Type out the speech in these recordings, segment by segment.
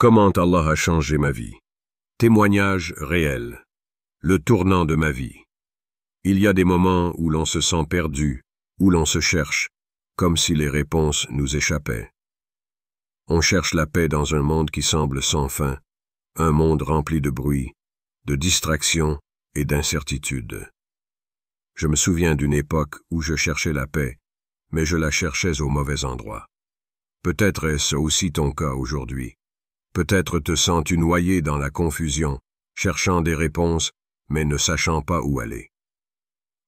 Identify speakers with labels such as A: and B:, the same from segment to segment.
A: Comment Allah a changé ma vie. Témoignage réel. Le tournant de ma vie. Il y a des moments où l'on se sent perdu, où l'on se cherche, comme si les réponses nous échappaient. On cherche la paix dans un monde qui semble sans fin, un monde rempli de bruit, de distractions et d'incertitudes. Je me souviens d'une époque où je cherchais la paix, mais je la cherchais au mauvais endroit. Peut-être est-ce aussi ton cas aujourd'hui. Peut-être te sens-tu noyé dans la confusion, cherchant des réponses, mais ne sachant pas où aller.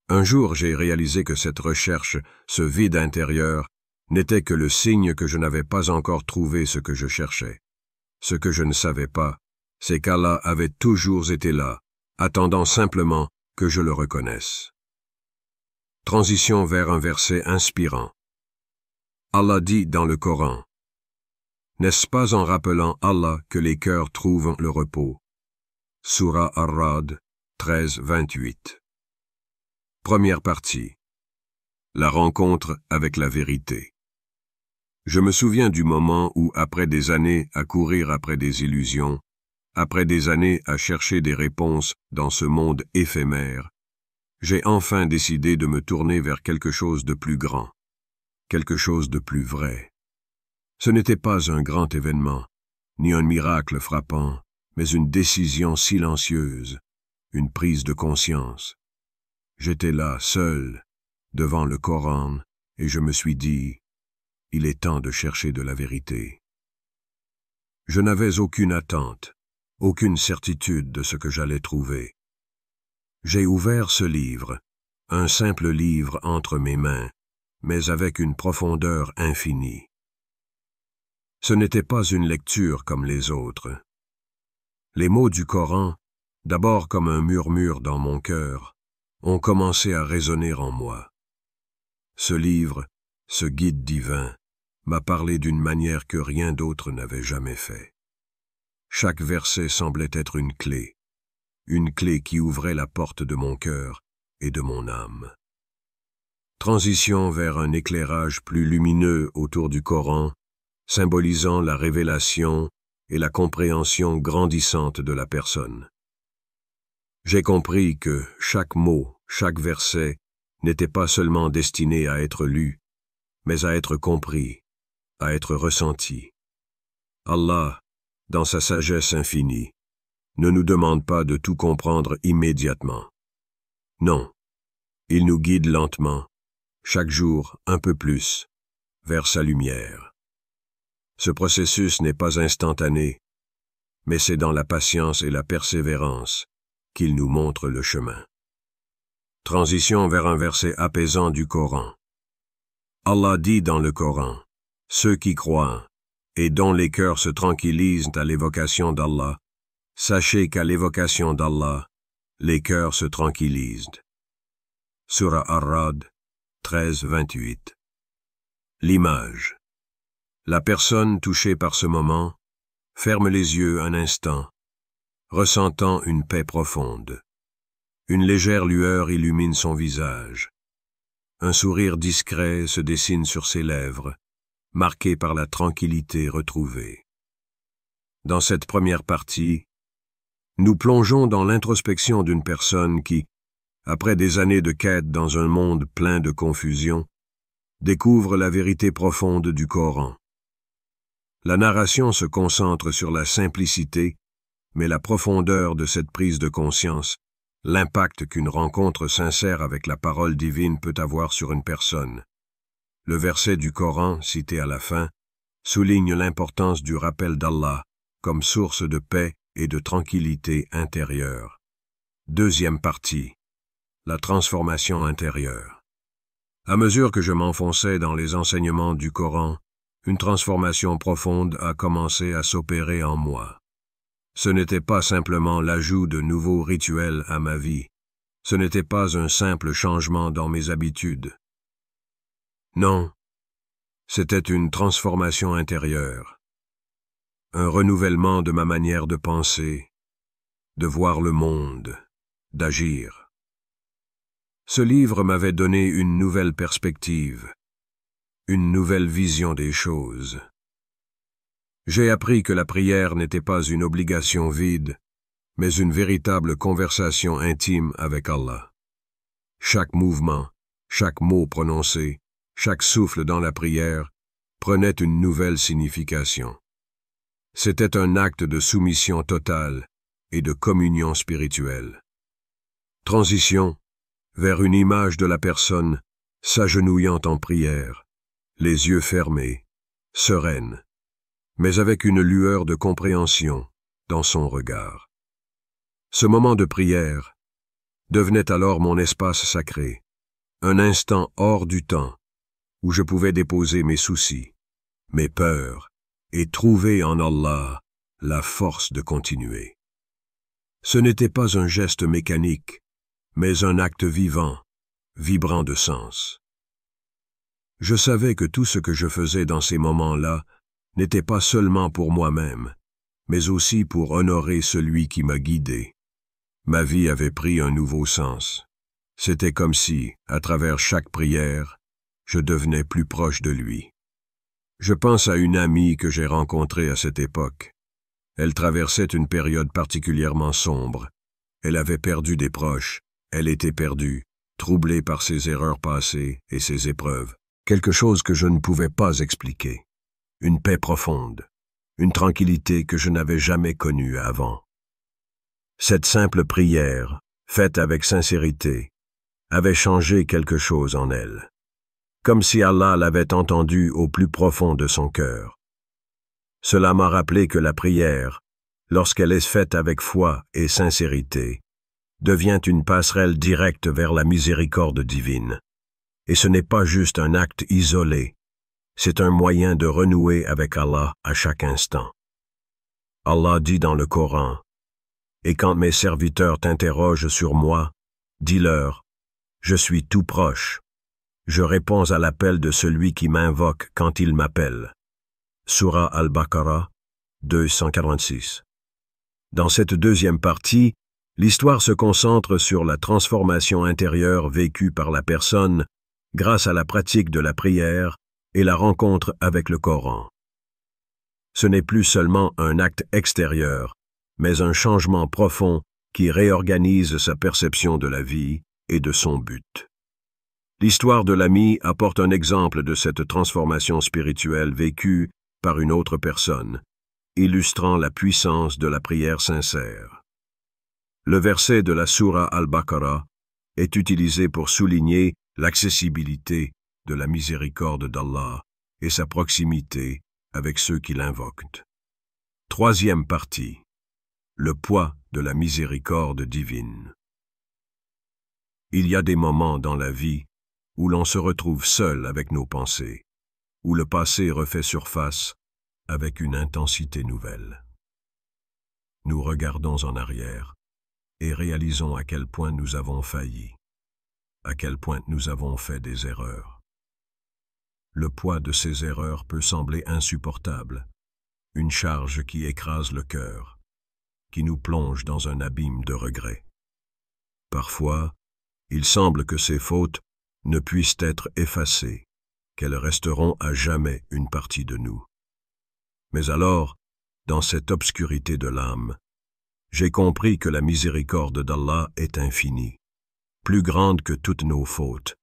A: Un jour, j'ai réalisé que cette recherche, ce vide intérieur, n'était que le signe que je n'avais pas encore trouvé ce que je cherchais. Ce que je ne savais pas, c'est qu'Allah avait toujours été là, attendant simplement que je le reconnaisse. Transition vers un verset inspirant. Allah dit dans le Coran: « N'est-ce pas en rappelant Allah que les cœurs trouvent le repos ?» Sourate Ar-Ra'd 13-28. Première partie. La rencontre avec la vérité. Je me souviens du moment où, après des années à courir après des illusions, après des années à chercher des réponses dans ce monde éphémère, j'ai enfin décidé de me tourner vers quelque chose de plus grand, quelque chose de plus vrai. Ce n'était pas un grand événement, ni un miracle frappant, mais une décision silencieuse, une prise de conscience. J'étais là, seul, devant le Coran, et je me suis dit, il est temps de chercher de la vérité. Je n'avais aucune attente, aucune certitude de ce que j'allais trouver. J'ai ouvert ce livre, un simple livre entre mes mains, mais avec une profondeur infinie. Ce n'était pas une lecture comme les autres. Les mots du Coran, d'abord comme un murmure dans mon cœur, ont commencé à résonner en moi. Ce livre, ce guide divin, m'a parlé d'une manière que rien d'autre n'avait jamais fait. Chaque verset semblait être une clé qui ouvrait la porte de mon cœur et de mon âme. Transition vers un éclairage plus lumineux autour du Coran, symbolisant la révélation et la compréhension grandissante de la personne. J'ai compris que chaque mot, chaque verset, n'était pas seulement destiné à être lu, mais à être compris, à être ressenti. Allah, dans sa sagesse infinie, ne nous demande pas de tout comprendre immédiatement. Non, il nous guide lentement, chaque jour un peu plus, vers sa lumière. Ce processus n'est pas instantané, mais c'est dans la patience et la persévérance qu'il nous montre le chemin. Transition vers un verset apaisant du Coran. Allah dit dans le Coran: « Ceux qui croient et dont les cœurs se tranquillisent à l'évocation d'Allah, sachez qu'à l'évocation d'Allah, les cœurs se tranquillisent. » Sourate Ar-Ra'd 13-28. L'image. La personne touchée par ce moment ferme les yeux un instant, ressentant une paix profonde. Une légère lueur illumine son visage. Un sourire discret se dessine sur ses lèvres, marqué par la tranquillité retrouvée. Dans cette première partie, nous plongeons dans l'introspection d'une personne qui, après des années de quête dans un monde plein de confusion, découvre la vérité profonde du Coran. La narration se concentre sur la simplicité, mais la profondeur de cette prise de conscience, l'impact qu'une rencontre sincère avec la parole divine peut avoir sur une personne. Le verset du Coran, cité à la fin, souligne l'importance du rappel d'Allah comme source de paix et de tranquillité intérieure. Deuxième partie. La transformation intérieure. À mesure que je m'enfonçais dans les enseignements du Coran, une transformation profonde a commencé à s'opérer en moi. Ce n'était pas simplement l'ajout de nouveaux rituels à ma vie. Ce n'était pas un simple changement dans mes habitudes. Non, c'était une transformation intérieure. Un renouvellement de ma manière de penser, de voir le monde, d'agir. Ce livre m'avait donné une nouvelle perspective, une nouvelle vision des choses. J'ai appris que la prière n'était pas une obligation vide, mais une véritable conversation intime avec Allah. Chaque mouvement, chaque mot prononcé, chaque souffle dans la prière prenait une nouvelle signification. C'était un acte de soumission totale et de communion spirituelle. Transition vers une image de la personne s'agenouillant en prière, les yeux fermés, sereine, mais avec une lueur de compréhension dans son regard. Ce moment de prière devenait alors mon espace sacré, un instant hors du temps où je pouvais déposer mes soucis, mes peurs et trouver en Allah la force de continuer. Ce n'était pas un geste mécanique, mais un acte vivant, vibrant de sens. Je savais que tout ce que je faisais dans ces moments-là n'était pas seulement pour moi-même, mais aussi pour honorer celui qui m'a guidé. Ma vie avait pris un nouveau sens. C'était comme si, à travers chaque prière, je devenais plus proche de lui. Je pense à une amie que j'ai rencontrée à cette époque. Elle traversait une période particulièrement sombre. Elle avait perdu des proches, elle était perdue, troublée par ses erreurs passées et ses épreuves. Quelque chose que je ne pouvais pas expliquer. Une paix profonde, une tranquillité que je n'avais jamais connue avant. Cette simple prière, faite avec sincérité, avait changé quelque chose en elle, comme si Allah l'avait entendue au plus profond de son cœur. Cela m'a rappelé que la prière, lorsqu'elle est faite avec foi et sincérité, devient une passerelle directe vers la miséricorde divine. Et ce n'est pas juste un acte isolé, c'est un moyen de renouer avec Allah à chaque instant. Allah dit dans le Coran, « Et quand mes serviteurs t'interrogent sur moi, dis-leur, je suis tout proche. Je réponds à l'appel de celui qui m'invoque quand il m'appelle. » Surah Al-Baqarah 246. Dans cette deuxième partie, l'histoire se concentre sur la transformation intérieure vécue par la personne grâce à la pratique de la prière et la rencontre avec le Coran. Ce n'est plus seulement un acte extérieur, mais un changement profond qui réorganise sa perception de la vie et de son but. L'histoire de l'ami apporte un exemple de cette transformation spirituelle vécue par une autre personne, illustrant la puissance de la prière sincère. Le verset de la Surah Al-Baqarah est utilisé pour souligner l'accessibilité de la miséricorde d'Allah et sa proximité avec ceux qui l'invoquent. Troisième partie. Le poids de la miséricorde divine. Il y a des moments dans la vie où l'on se retrouve seul avec nos pensées, où le passé refait surface avec une intensité nouvelle. Nous regardons en arrière et réalisons à quel point nous avons failli, à quel point nous avons fait des erreurs. Le poids de ces erreurs peut sembler insupportable, une charge qui écrase le cœur, qui nous plonge dans un abîme de regrets. Parfois, il semble que ces fautes ne puissent être effacées, qu'elles resteront à jamais une partie de nous. Mais alors, dans cette obscurité de l'âme, j'ai compris que la miséricorde d'Allah est infinie, plus grande que toutes nos fautes,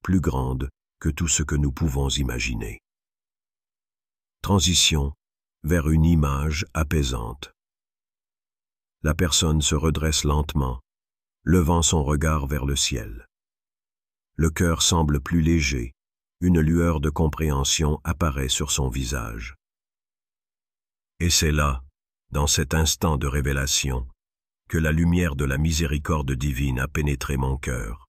A: plus grande que tout ce que nous pouvons imaginer. Transition vers une image apaisante. La personne se redresse lentement, levant son regard vers le ciel. Le cœur semble plus léger, une lueur de compréhension apparaît sur son visage. Et c'est là, dans cet instant de révélation, que la lumière de la miséricorde divine a pénétré mon cœur.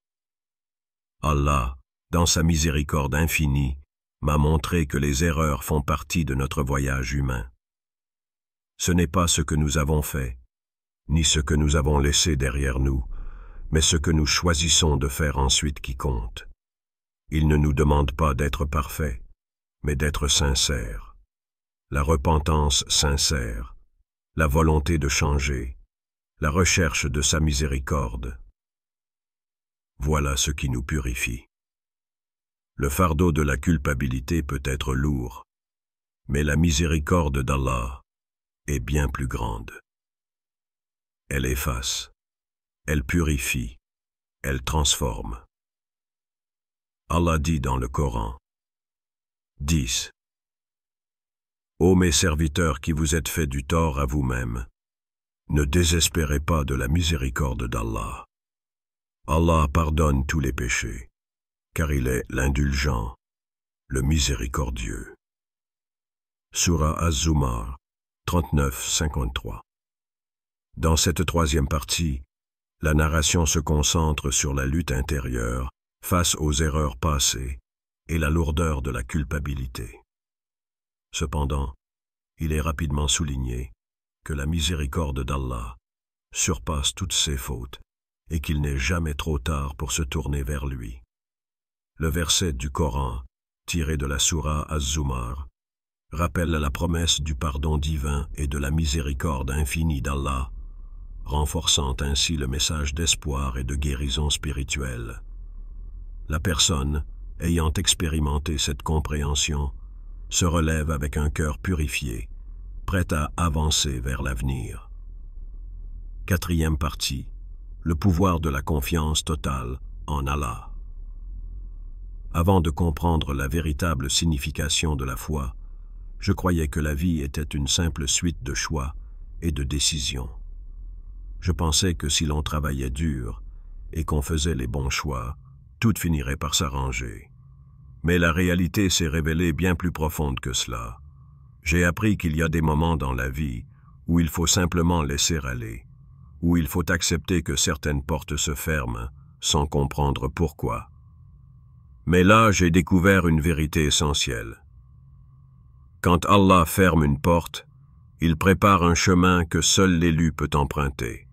A: Allah, dans sa miséricorde infinie, m'a montré que les erreurs font partie de notre voyage humain. Ce n'est pas ce que nous avons fait, ni ce que nous avons laissé derrière nous, mais ce que nous choisissons de faire ensuite qui compte. Il ne nous demande pas d'être parfaits, mais d'être sincères. La repentance sincère, la volonté de changer, la recherche de sa miséricorde. Voilà ce qui nous purifie. Le fardeau de la culpabilité peut être lourd, Mais la miséricorde d'Allah est bien plus grande. Elle efface, elle purifie, elle transforme. Allah dit dans le Coran 10. Ô mes serviteurs qui vous êtes fait du tort à vous-même, ne désespérez pas de la miséricorde d'Allah. Allah pardonne tous les péchés, car il est l'indulgent, le miséricordieux. Surah Az-Zumar 39-53. Dans cette troisième partie, la narration se concentre sur la lutte intérieure face aux erreurs passées et la lourdeur de la culpabilité. Cependant, il est rapidement souligné que la miséricorde d'Allah surpasse toutes ses fautes et qu'il n'est jamais trop tard pour se tourner vers lui. Le verset du Coran, tiré de la Surah Az-Zumar, rappelle la promesse du pardon divin et de la miséricorde infinie d'Allah, renforçant ainsi le message d'espoir et de guérison spirituelle. La personne, ayant expérimenté cette compréhension, se relève avec un cœur purifié, prêt à avancer vers l'avenir. Quatrième partie, le pouvoir de la confiance totale en Allah. Avant de comprendre la véritable signification de la foi, je croyais que la vie était une simple suite de choix et de décisions. Je pensais que si l'on travaillait dur et qu'on faisait les bons choix, tout finirait par s'arranger. Mais la réalité s'est révélée bien plus profonde que cela. J'ai appris qu'il y a des moments dans la vie où il faut simplement laisser aller, où il faut accepter que certaines portes se ferment sans comprendre pourquoi. Mais là, j'ai découvert une vérité essentielle. Quand Allah ferme une porte, il prépare un chemin que seul l'élu peut emprunter.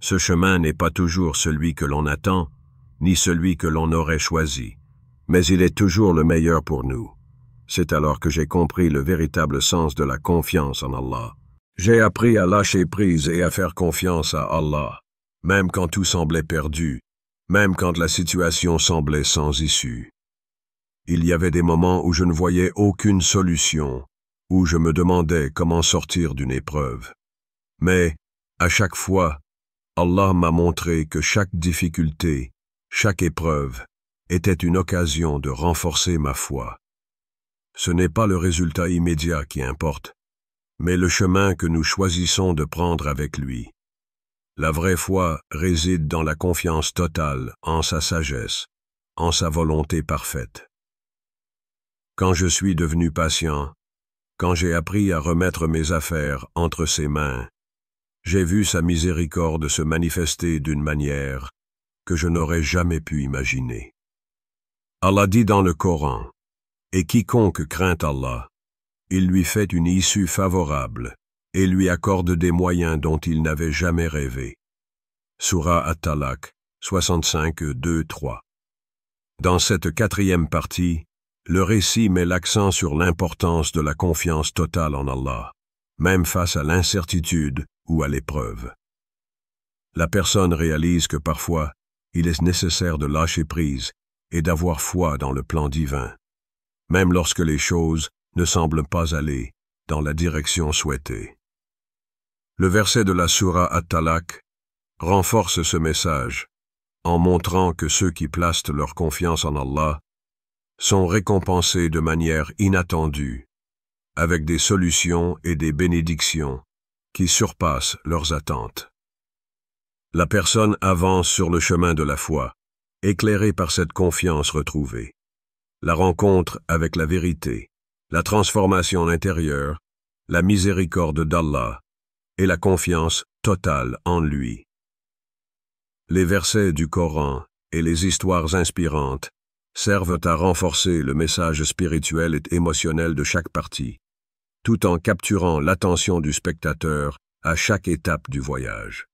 A: Ce chemin n'est pas toujours celui que l'on attend, ni celui que l'on aurait choisi, mais il est toujours le meilleur pour nous. C'est alors que j'ai compris le véritable sens de la confiance en Allah. J'ai appris à lâcher prise et à faire confiance à Allah, même quand tout semblait perdu, même quand la situation semblait sans issue. Il y avait des moments où je ne voyais aucune solution, où je me demandais comment sortir d'une épreuve. Mais, à chaque fois, Allah m'a montré que chaque difficulté, chaque épreuve, était une occasion de renforcer ma foi. Ce n'est pas le résultat immédiat qui importe, mais le chemin que nous choisissons de prendre avec lui. La vraie foi réside dans la confiance totale en sa sagesse, en sa volonté parfaite. Quand je suis devenu patient, quand j'ai appris à remettre mes affaires entre ses mains, j'ai vu sa miséricorde se manifester d'une manière que je n'aurais jamais pu imaginer. Allah dit dans le Coran, « Et quiconque craint Allah, il lui fait une issue favorable et lui accorde des moyens dont il n'avait jamais rêvé. » Surah At-Talaq 65-2-3. Dans cette quatrième partie, le récit met l'accent sur l'importance de la confiance totale en Allah, même face à l'incertitude ou à l'épreuve. La personne réalise que parfois, il est nécessaire de lâcher prise et d'avoir foi dans le plan divin, même lorsque les choses ne semblent pas aller dans la direction souhaitée. Le verset de la Surah At-Talaq renforce ce message en montrant que ceux qui placent leur confiance en Allah sont récompensés de manière inattendue, avec des solutions et des bénédictions qui surpassent leurs attentes. La personne avance sur le chemin de la foi, éclairée par cette confiance retrouvée. La rencontre avec la vérité, la transformation intérieure, la miséricorde d'Allah et la confiance totale en lui. Les versets du Coran et les histoires inspirantes servent à renforcer le message spirituel et émotionnel de chaque partie, tout en capturant l'attention du spectateur à chaque étape du voyage.